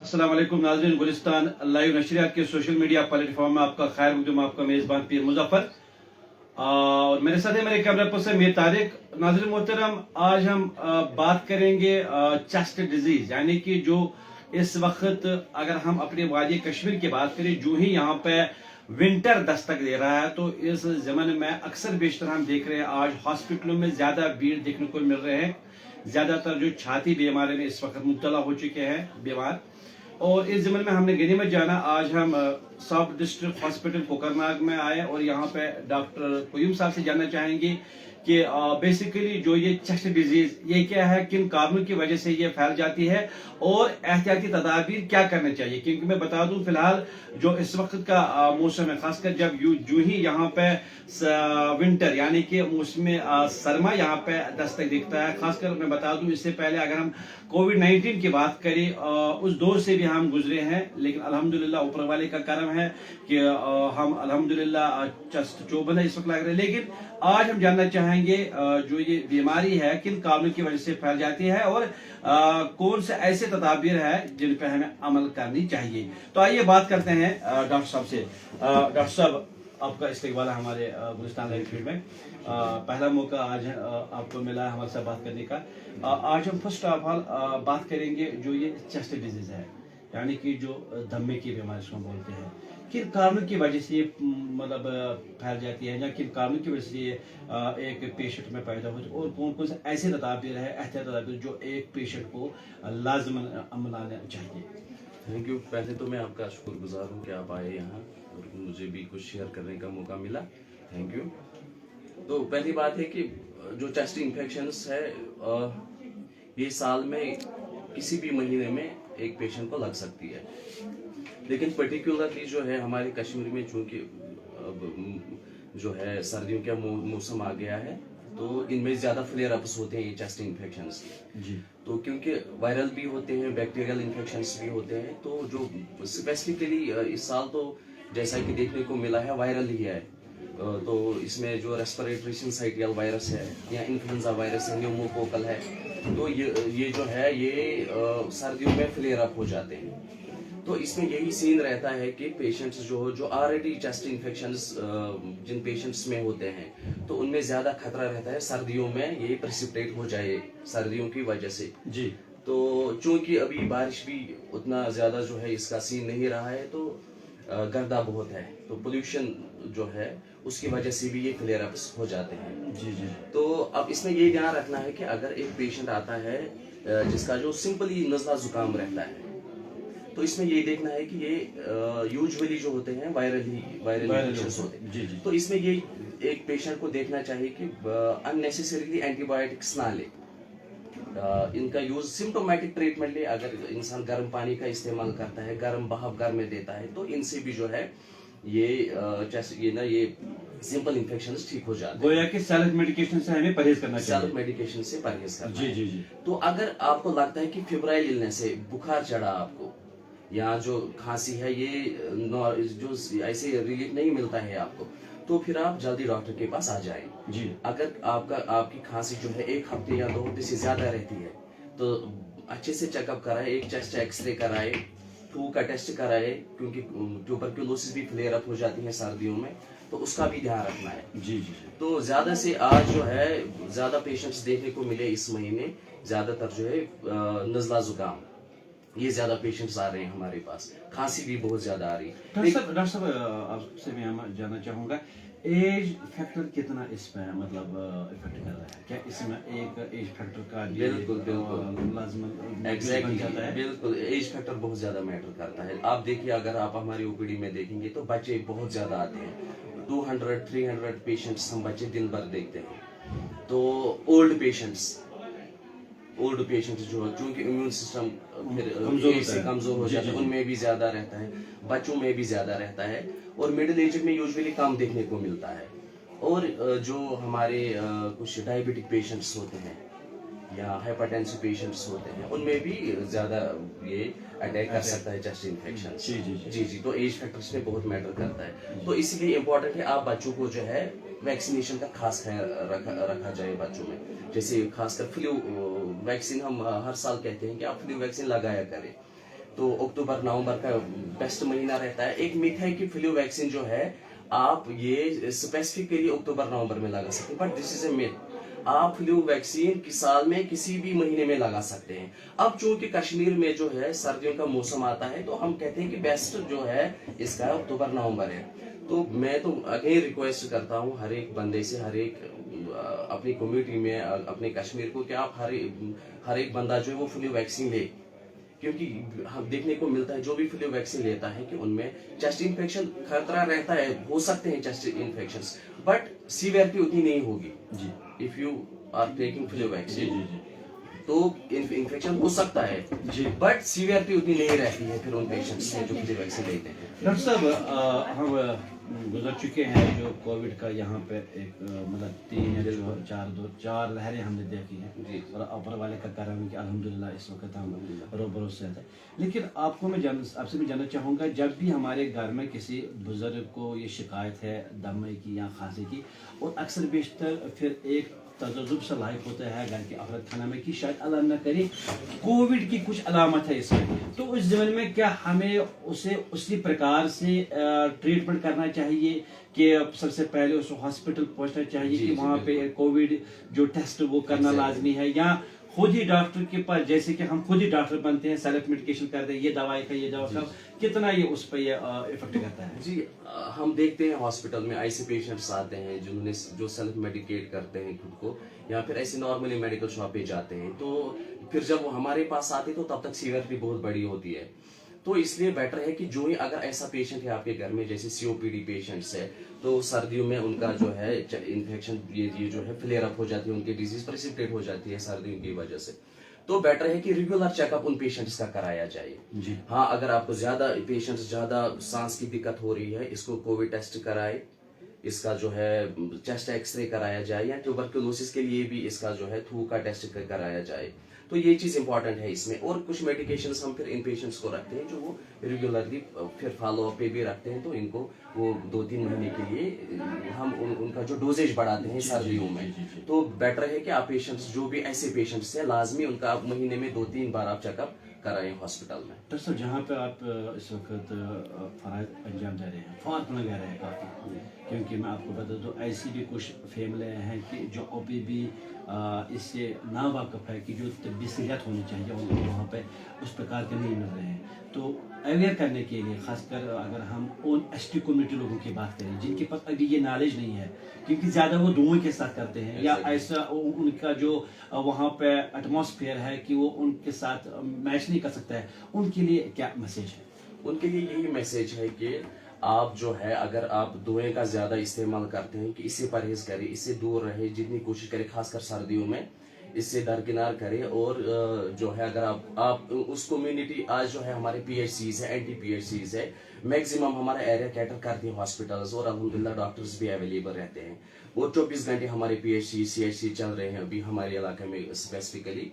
अस्सलाम वालेकुम नाज़रीन, गुलिस्तान लाइव नशरियात के सोशल मीडिया प्लेटफॉर्म में आपका खैर मकदूम। आपका मेज़बान पीर मुजफ्फर और मेरे साथ है मेरे कैमरा पर्सन मीर तारिक। नाज़रीन मोहतरम, आज हम बात करेंगे चेस्ट डिजीज, यानी कि जो इस वक्त अगर हम अपने वादी कश्मीर की बात करें, जो ही यहाँ पे विंटर दस्तक दे रहा है, तो इस ज़माने में अक्सर बेशतर हम देख रहे हैं आज हॉस्पिटलों में ज़्यादा भीड़ देखने को मिल रहे हैं। ज़्यादातर जो छाती बीमारी में इस वक्त मुब्तला हो चुके हैं बीमार, और इस ज़िम्मे में हमने गनीमत जाना। आज हम सब डिस्ट्रिक्ट हॉस्पिटल कोकरनाग में आए और यहाँ पे डॉक्टर कुयूम साहब से जानना चाहेंगे कि बेसिकली जो ये चेस्ट डिजीज ये क्या है, किन कारणों की वजह से ये फैल जाती है और एहतियाती तदाबीर क्या करने चाहिए। क्योंकि मैं बता दूं, फिलहाल जो इस वक्त का मौसम है, खासकर जब जो ही यहाँ पे विंटर यानी कि मौसम सरमा यहाँ पे दस्तक दिखता है। खासकर मैं बता दूं, इससे पहले अगर हम कोविड-19 की बात करें, उस दौर से भी हम गुजरे हैं, लेकिन अल्हम्दुलिल्लाह ऊपर वाले का करम है कि हम अल्हम्दुलिल्लाह चेस्ट चौबंद इस वक्त लग रहे हैं। लेकिन आज हम जानना चाहेंगे जो ये बीमारी है किन कारणों की वजह से फैल जाती है और कौन से ऐसे तदाबीर है जिन पर हमें अमल करनी चाहिए। तो आइए बात करते हैं डॉक्टर साहब से। डॉक्टर साहब, आपका इस्तेकबाल है हमारे गुलिस्तान लाइव फील्ड में। पहला मौका आज आपको मिला है हमारे साथ बात करने का। आज हम फर्स्ट ऑफ ऑल बात करेंगे जो ये चेस्ट डिजीज है, यानी कि जो दमे की बीमारी इसको बोलते हैं, किन कारणों की वजह से ये मतलब फैल जाती है, या किन कारणों की वजह से ये एक पेशेंट में पैदा होती है, और कौन कौन से ऐसे तदाबीर है, एहतियाती तदाबीर जो एक पेशेंट को लाजमन अपनाना चाहिए। Thank you. पहले तो मैं आपका शुक्रगुजार हूँ कि आप आए यहाँ और मुझे भी कुछ शेयर करने का मौका मिला। Thank you. तो पहली बात है कि जो चेस्ट इन्फेक्शंस है, ये साल में किसी भी महीने में एक पेशेंट को लग सकती है, लेकिन पर्टिकुलरली जो है हमारे कश्मीर में चूंकि अब जो है सर्दियों का मौसम आ गया है, तो इनमें ज्यादा फ्लेयर अप्स होते हैं ये चेस्ट इन्फेक्शंस जी। तो क्योंकि वायरल भी होते हैं, बैक्टीरियल इन्फेक्शंस भी होते हैं, तो जो स्पेसिफिकली इस साल तो जैसा कि देखने को मिला है वायरल ही है। तो इसमें जो रेस्पिरेटरी सिंसाइटियल वायरस है या इन्फ्लुएंजा वायरस है, न्यूमोकोकल है, तो ये जो है ये सर्दियों में फ्लेयर अप हो जाते हैं। तो इसमें यही सीन रहता है कि पेशेंट्स जो ऑलरेडी चेस्ट इन्फेक्शंस जिन पेशेंट्स में होते हैं, तो उनमें ज्यादा खतरा रहता है सर्दियों में ये प्रेसिपिटेट हो जाए सर्दियों की वजह से जी। तो चूंकि अभी बारिश भी उतना ज्यादा जो है इसका सीन नहीं रहा है, तो गर्दा बहुत है, तो पोल्यूशन जो है उसकी वजह से भी ये फ्लेयर अप्स हो जाते हैं जी जी। तो अब इसमें ये ध्यान रखना है कि अगर एक पेशेंट आता है जिसका जो सिंपली नज़ला जुकाम रहता है, तो इसमें ये देखना है कि ये यूजुअली जो होते हैं वायरल इन्फेक्शंस होते हैं जी जी। तो इसमें ये एक पेशेंट को देखना चाहिए कि अननेसेसरीली एंटीबायोटिक्स ना ले, इनका यूज सिम्टोमेटिक ट्रीटमेंट ले। अगर इंसान गर्म पानी का इस्तेमाल करता है, गर्म भाप घर में देता है, तो इनसे भी जो है ये सिंपल इन्फेक्शंस ठीक हो जाते हैं। गोया कि सेल्फ मेडिकेशन से हमें परहेज करना चाहिए। सेल्फ मेडिकेशन से परहेज करना जी जी जी। तो अगर आपको लगता है कि फेब्राइल इलनेस है, बुखार चढ़ा आपको, या जो खांसी है, ये जो ऐसे रिलीफ नहीं मिलता है आपको, तो फिर आप जल्दी डॉक्टर के पास आ जाएं जी। अगर आपकी खांसी जो है 1 हफ्ते या 2 हफ्ते से ज्यादा रहती है, तो अच्छे से चेकअप कराए, एक चेस्ट एक्सरे कराए, फ्लू का टेस्ट कराए, क्योंकि ट्यूबरक्लोसिस भी फ्लेयर अप हो जाती है सर्दियों में, तो उसका भी ध्यान रखना है जी जी। तो ज्यादा से आज जो है ज्यादा पेशेंट्स देखने को मिले इस महीने, ज्यादातर जो है नज़ला जुकाम, ये ज्यादा पेशेंट्स आ रहे हैं हमारे पास, खांसी भी बहुत ज्यादा आ रही है। डॉक्टर साहब, आपसे मैं जानना चाहूंगा, एज फैक्टर कितना इस पे मतलब इफेक्ट कर रहा है? क्या इसमें एक एज फैक्टर का बिल्कुल बिल्कुल एज फैक्टर बहुत ज्यादा मैटर करता है। आप देखिए, अगर आप हमारी ओपीडी में देखेंगे तो बच्चे बहुत ज्यादा आते हैं, 200-300 पेशेंट्स हम बच्चे दिन भर देखते हैं। तो ओल्ड पेशेंट्स जो चूंकि इम्यून सिस्टम फिर कमजोर हो जाता है, उनमें भी ज्यादा रहता है, बच्चों में भी ज्यादा रहता है, और मिडिल एज में यूजुअली कम देखने को मिलता है। और जो हमारे कुछ डायबिटिक पेशेंट्स होते हैं या हाइपरटेंसिव पेशेंट्स होते हैं, उनमें भी ज्यादा ये अटैक कर सकता है चेस्ट इन्फेक्शन जी जी जी जी। तो एज फैक्टर्स में बहुत मैटर करता है, तो इसलिए इम्पोर्टेंट है आप बच्चों को जो है वैक्सीनेशन का खास ख्याल रखा जाए बच्चों में। जैसे खासकर फ्लू वैक्सीन हम हर साल कहते हैं कि आप फ्लू वैक्सीन लगाया करें, तो अक्टूबर नवंबर का बेस्ट महीना रहता है। एक मिथ है कि फ्लू वैक्सीन जो है आप ये स्पेसिफिकली अक्टूबर नवंबर में लगा सकते हैं, but this is a myth. आप फ्लू वैक्सीन साल में किसी भी महीने में लगा सकते हैं। अब चूंकि कश्मीर में जो है सर्दियों का मौसम आता है, तो हम कहते हैं कि बेस्ट जो है इसका अक्टूबर नवंबर है। तो मैं तो अगेन रिक्वेस्ट करता हूँ हर एक बंदे से, हर एक अपनी कम्युनिटी में, अपने कश्मीर को, कि आप हर एक बंदा जो है वो फ्लू वैक्सीन ले, क्योंकि हम देखने को मिलता है जो भी फ्लू वैक्सीन लेता है कि उनमें चेस्ट इन्फेक्शन खतरा रहता है, हो सकते हैं चेस्ट इन्फेक्शंस, बट सीवियरिटी उतनी नहीं होगी जी if you are taking flu जी वैक्सीन। जी तो इन्फेक्शन हो सकता है जी। बट सीवियरिटी उतनी नहीं रहती है फिर उन पेशेंट्स से जो फ्लू वैक्सीन लेते हैं। डॉक्टर साहब, हम गुजर चुके हैं जो कोविड का यहाँ पे एक मतलब 3 या 4 लहरें हमने देखी हैं जी। और ऊपर वाले का करम है कि अल्हम्दुलिल्लाह इस वक्त हम रोबरो से हैं। लेकिन आपसे मैं जानना चाहूँगा, जब भी हमारे घर में किसी बुजुर्ग को ये शिकायत है दमे की या खांसी की, और अक्सर बेशतर फिर एक तजुर्ब से लाइक होता है घर के अफरत खाना में कि शायद अल्लाह न करे कोविड की कुछ अलामत है इसमें, तो उस ज़माने में क्या हमें उसे उसी प्रकार से ट्रीटमेंट करना चाहिए कि सबसे पहले उस हॉस्पिटल पहुंचना चाहिए जी, कि जी, वहाँ पे बिल्कुल। कोविड जो टेस्ट वो करना Exactly. लाजमी है, या खुद ही डॉक्टर के पास, जैसे कि हम खुद ही डॉक्टर बनते हैं, सेल्फ मेडिकेशन करते हैं, ये दवाई का ये दवा का, कितना ये उस पर ये इफेक्ट करता है? जी, हम देखते हैं हॉस्पिटल में ऐसे पेशेंट्स आते हैं जिन्होंने जो सेल्फ मेडिकेट करते हैं खुद को, या फिर ऐसे नॉर्मली मेडिकल शॉप पे जाते हैं, तो फिर जब वो हमारे पास आते हैं तो तब तक सीवियरिटी बहुत बड़ी होती है। तो इसलिए बेटर है कि जो ही अगर ऐसा पेशेंट है आपके घर में, जैसे सीओपीडी पेशेंट्स है, तो सर्दियों में उनका जो है इन्फेक्शन ये जो है फ्लेयर अप हो जाती है, उनकी डिजीज प्रेसिपिटेट हो जाती है सर्दियों की वजह से, तो बेटर है कि रेगुलर चेकअप उन पेशेंट्स का कराया जाए। जी। हाँ, अगर आपको ज्यादा सांस की दिक्कत हो रही है, इसको कोविड टेस्ट कराए, इसका जो है चेस्ट एक्सरे कराया जाए, या ट्यूबरकुलोसिस के लिए भी इसका जो है थू का टेस्ट कराया जाए। तो ये चीज इंपॉर्टेंट है इसमें। और कुछ मेडिकेशंस हम फिर इन पेशेंट्स को रखते हैं जो वो रेगुलरली फिर फॉलो अप पे भी रखते हैं, तो इनको वो 2-3 महीने के लिए हम उनका जो डोजेज बढ़ाते हैं सर्दियों में। तो बेटर है कि आप पेशेंट्स, जो भी ऐसे पेशेंट्स हैं, लाजमी उनका आप महीने में 2-3 बार आप चेकअप कराएं हॉस्पिटल में। डॉक्टर साहब, जहाँ पे आप इस वक्त फराइज अंजाम दे रहे हैं, फौत लगा रहे हैं काफ़ी, क्योंकि मैं आपको बता दूँ ऐसी भी कुछ फैमिली हैं कि जो अभी भी इससे नावाकिफ है कि जो तबी सहूलियत होनी चाहिए उनको वहाँ पे उस प्रकार के नहीं मिल रहे हैं। तो अवेयर करने के लिए, खासकर अगर हम उन एसटी कम्युनिटी लोगों की बात करें जिनके पास अभी ये नॉलेज नहीं है, क्योंकि ज़्यादा वो धुएं के साथ करते हैं, या ऐसा उनका जो वहाँ पे एटमॉस्फेयर है कि वो उनके साथ मैच नहीं कर सकता है, उनके लिए क्या मैसेज है? उनके लिए यही मैसेज है कि आप जो है, अगर आप धुएं का ज्यादा इस्तेमाल करते हैं, कि इससे परहेज करें, इससे दूर रहे, जितनी कोशिश करें, खासकर सर्दियों में इससे दरकिनार करें। और जो है अगर आप उस कम्युनिटी, आज जो है हमारे पीएचसीज है, एंटी पीएचसीज है, मैक्सिमम हमारा एरिया कैटर करती है हॉस्पिटल्स, और अल्हम्दुलिल्लाह डॉक्टर्स भी अवेलेबल रहते हैं, और 24 घंटे हमारे पीएचसी सीएचसी चल रहे हैं अभी हमारे इलाके में स्पेसिफिकली।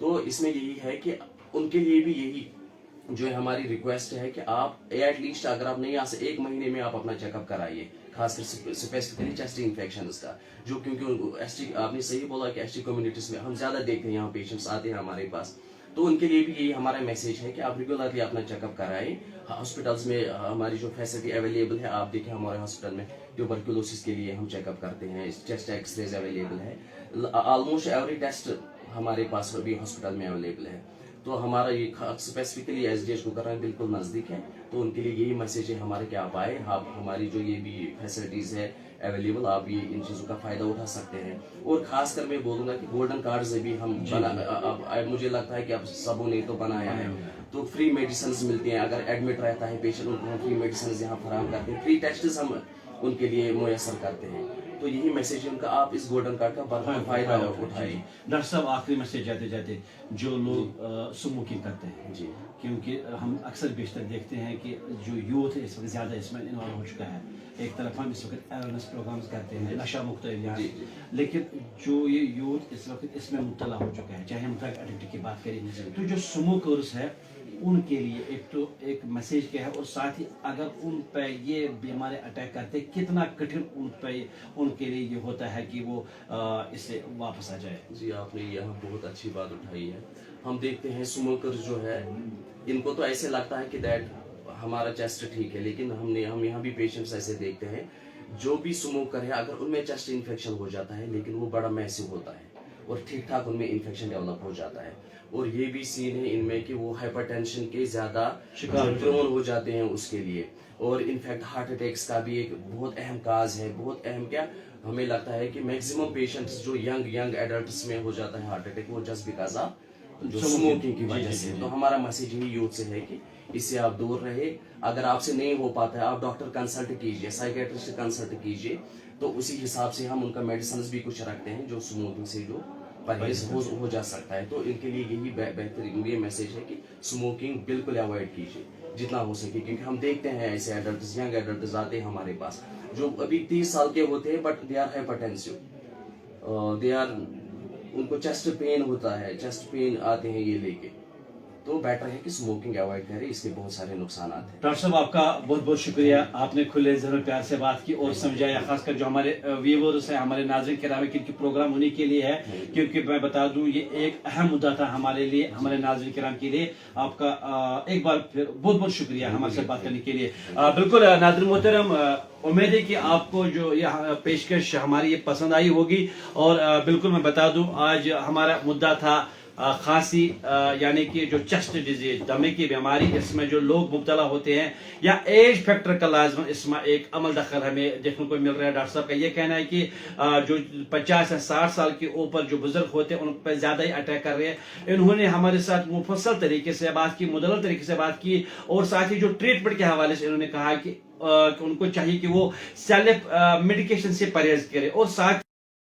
तो इसमें यही है कि उनके लिए भी यही जो है हमारी रिक्वेस्ट है कि आप एटलीस्ट, अगर आप नहीं आ सकते, 1 महीने में आप अपना चेकअप कराइए, खासकर स्पेसिफिकली चेस्ट इन्फेक्शन का, जो क्योंकि एसटी, आपने सही बोला कि एसटी कम्युनिटीज में हम ज्यादा देखते हैं, यहाँ पेशेंट्स आते हैं हमारे पास, तो उनके लिए भी यही हमारा मैसेज है कि आप रेगुलरली अपना चेकअप कराएं। हॉस्पिटल्स में हमारी जो फैसिलिटी अवेलेबल है, आप देखें हमारे हॉस्पिटल में ट्यूबरकुलोसिस के लिए हम चेकअप करते हैं, चेस्ट एक्सरेज अवेलेबल है, ऑलमोस्ट एवरी टेस्ट हमारे पास अभी हॉस्पिटल में अवेलेबल है। तो हमारा ये स्पेसिफिकली एसडीएच को करना बिल्कुल नज़दीक है, तो उनके लिए यही मैसेज है हमारे कि आप आए, आप हमारी जो ये भी फैसिलिटीज है अवेलेबल, आप ये इन चीज़ों का फायदा उठा सकते हैं। और खासकर मैं बोलूँगा कि गोल्डन कार्ड से भी हम मुझे लगता है कि अब सबों ने तो बनाया है, तो फ्री मेडिसिन मिलती हैं, अगर एडमिट रहता है पेशेंट उनको हम फ्री मेडिसिन यहाँ फराहम करते हैं, फ्री टेस्ट हम उनके लिए मुयसर करते हैं। तो यही मैसेज है उनका, आप इस गोल्डन कार्ड का भरपूर फायदा उठाएं। डॉक्टर साहब, आखिरी मैसेज जाते जाते, जो लोग स्मोकिंग करते हैं जी, क्योंकि हम अक्सर बेशतर देखते हैं कि जो यूथ है इस वक्त ज़्यादा इसमें इन्वॉल्व हो चुका है, एक तरफ हम इस वक्त अवेयरनेस प्रोग्राम्स करते हैं, नशा मुक्त अभियान, लेकिन जो ये यूथ इस वक्त इसमें मुब्तला हो चुका है, चाहे हम ड्रग एडिक्ट की बात करें, तो जो स्मोकर्स है उनके लिए एक मैसेज क्या है, और साथ ही अगर उन पे ये बीमारी अटैक करते कितना कठिन उनके लिए ये होता है कि वो इससे वापस आ जाए। जी, आपने यहाँ बहुत अच्छी बात उठाई है। हम देखते हैं स्मोकर जो है, इनको तो ऐसे लगता है कि दैट हमारा चेस्ट ठीक है, लेकिन हम यहाँ भी पेशेंट्स ऐसे देखते हैं जो भी स्मोकर है, अगर उनमें चेस्ट इन्फेक्शन हो जाता है लेकिन वो बड़ा मैसिव होता है और ठीक ठाक उनमें इन्फेक्शन डेवलप हो जाता है। और ये भी सीन है इनमें कि वो हाइपरटेंशन के ज़्यादा प्रोन हो जाते हैं उसके लिए। और इनफैक्ट हार्ट अटैक्स का भी एक बहुत अहम काज है, बहुत अहम क्या, हमें लगता है कि मैक्सिमम पेशेंट्स जो यंग एडल्ट्स में हो जाता है हार्ट अटैक, वो जस्ट बिकॉज ऑफ जो स्मोकिंग की वजह से। तो हमारा मैसेज यही यूथ से है कि इससे आप दूर रहे। अगर आपसे नहीं हो पाता है, आप डॉक्टर कंसल्ट कीजिए, साइकेट्रिस्ट से कंसल्ट कीजिए, तो उसी हिसाब से हम उनका मेडिसिन भी कुछ रखते हैं जो स्मोकिंग से जो परहेज हो जा सकता है। तो इनके लिए यही बेहतरीन ये मैसेज है कि स्मोकिंग बिल्कुल अवॉइड कीजिए जितना हो सके, क्योंकि हम देखते हैं ऐसे एडल्ट यंग एडल्ट आते हैं हमारे पास जो अभी 30 साल के होते हैं, बट दे आर हाइपरटेंसिव, उनको चेस्ट पेन होता है, चेस्ट पेन आते हैं ये लेके। तो बेटर है कि स्मोकिंग अवॉइड करें, इसके बहुत सारे नुकसान हैं। डॉक्टर साहब, आपका बहुत बहुत शुक्रिया, आपने खुले ज़हन प्यार से बात की और समझाया, खासकर जो हमारे व्यूअर्स हैं, हमारे नाज़रीन किराम की प्रोग्राम उन्हीं के लिए है, क्योंकि मैं बता दूं ये एक अहम मुद्दा था हमारे लिए, हमारे नाज़रीन किराम के लिए। आपका एक बार फिर बहुत बहुत शुक्रिया हमारे साथ बात करने के लिए। बिल्कुल नाज़रीन मोहतरम, उम्मीद है कि आपको जो यह पेशकश हमारी ये पसंद आई होगी। और बिल्कुल मैं बता दूं आज हमारा मुद्दा था खांसी, यानी कि जो चेस्ट डिजीज, दमे की बीमारी, इसमें जो लोग मुब्तला होते हैं या एज फैक्टर का लाजमन इसमें एक अमल दखल हमें देखने को मिल रहा है। डॉक्टर साहब का ये कहना है कि जो 50 से 60 साल के ऊपर जो बुजुर्ग होते हैं उन पर ज्यादा ही अटैक कर रहे हैं। इन्होंने हमारे साथ मुफस्सल तरीके से बात की, मुदल्लल तरीके से बात की, और साथ ही जो ट्रीटमेंट के हवाले से इन्होंने कहा कि उनको चाहिए कि वो सेल्फ मेडिकेशन से परहेज करें। और साथ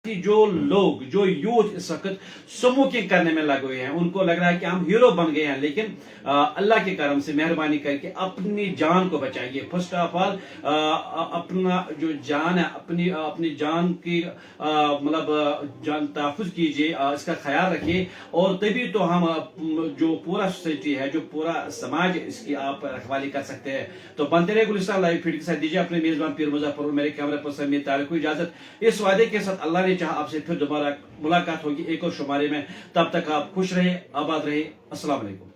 जो लोग, जो यूथ इस वक्त स्मोकिंग करने में लगे हुए हैं, उनको लग रहा है कि हम हीरो बन गए हैं, लेकिन अल्लाह के करम से मेहरबानी करके अपनी जान को बचाइए। फर्स्ट ऑफ ऑल अपना जो जान है, अपनी जान की मतलब जान तहफ़्फ़ुज़ कीजिए, इसका ख्याल रखिए, और तभी तो हम जो पूरा सोसाइटी है, जो पूरा समाज, इसकी आप रखवाली कर सकते हैं। तो बनते रहे गुलिस्तान लाइव फीड के साथ। दीजिए अपने मेजबान पीर मुजफ्फर और मेरे कैमरा पर्सन मीर तारिक को इजाजत, इस वादे के साथ अल्लाह ने चाहा आपसे फिर दोबारा मुलाकात होगी एक और शुमारे में। तब तक आप खुश रहे, आबाद रहे। अस्सलाम वालेकुम।